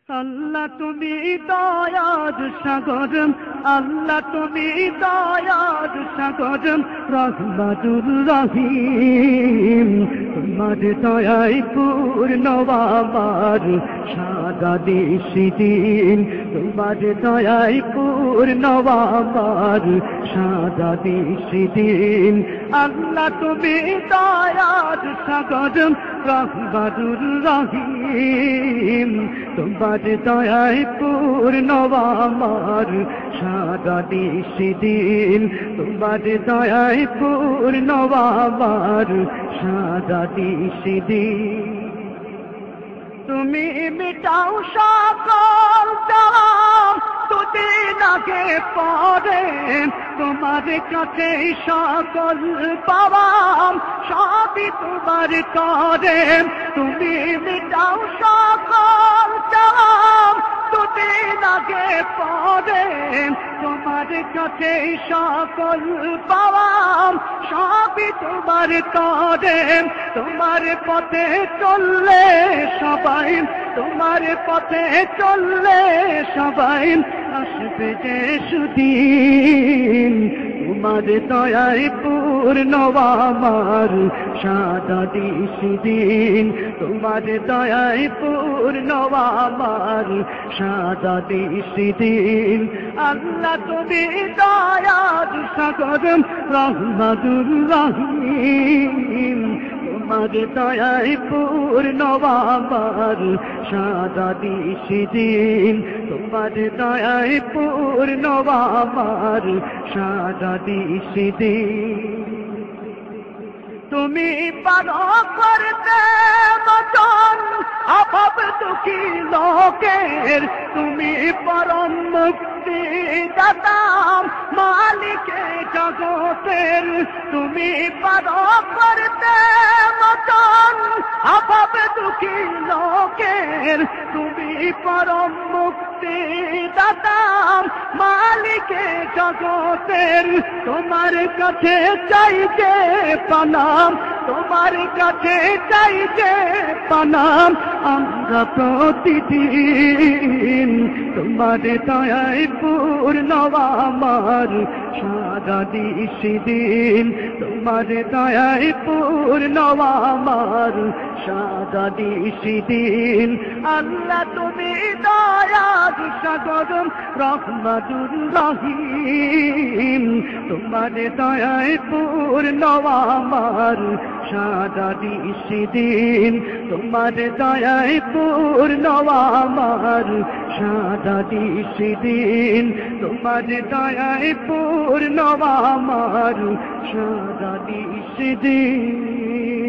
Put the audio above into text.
আল্লাহ তুমি দয়ার সাগর, আল্লাহ তুমি দয়ার সাগর, রহমাতুর রহিম। তোমার দয়ায় পূর্ণ আমার সারা দিন, তোমার দয়ায় পূর্ণ আমার সারা দিন। আল্লাহ তুমি দয়ার সাগর, রহমাতুর রহিম। তোমার দয়ায় পূর্ণ আমার সারা দিন, তোমার দয়ায় পূর্ণ আমার সারা দিন। তুমি মিটাও সকল দাম, দুদিন আগে পরে তোমার কাছে সকল পাওয়াম সবই তোমার করে। তুমি মিটাও সকল দাম, দুদিন আগে পরে তোমার কাছে সকল পাওয়াম সবই তোমার করে। তোমার পথে চললে সবাই, তোমার পথে চললে সবাই আসবে যে সুদিন। তোমার দয়ায় পূর্ণ আমার সারা দিন, তোমার দয়ায় পূর্ণ আমার সারা দিন। আল্লাহ তুমি দয়ার সাগর, রহমাতুর রহিম। তোমার দয়ায় পূর্ণ আমার সারা দিন, তোমার দয়ায় পূর্ণ আমার সারা দিন। তুমি পারো করতে মতন অভাব দুঃখী লোকের, তুমি পরম মুক্তি দাতা মালিকে জগতের। তুমি পারো করতে মতন অভাব দুঃখী লোকের, তুমি পরম মুক্তি দাতা মালিকে জগতের। তোমার কাছে চাইতে পানাম, তোমার কাছে চাইতে পানাম আমরা প্রতিদিন। তোমার দয়ায় পূর্ণ আমার সারা দিন, তোমার দয়ায় পূর্ণ আমার সারা দিন। আল্লাহ তুমি দয়ার সাগর, রহমাতুর রহিম। তোমার দয়ায় পূর্ণ আমার সারা দিন, তোমার দয়ায় পূর্ণ আমার সারা দিন, তোমার দয়ায় পূর্ণ আমার সারা দিন।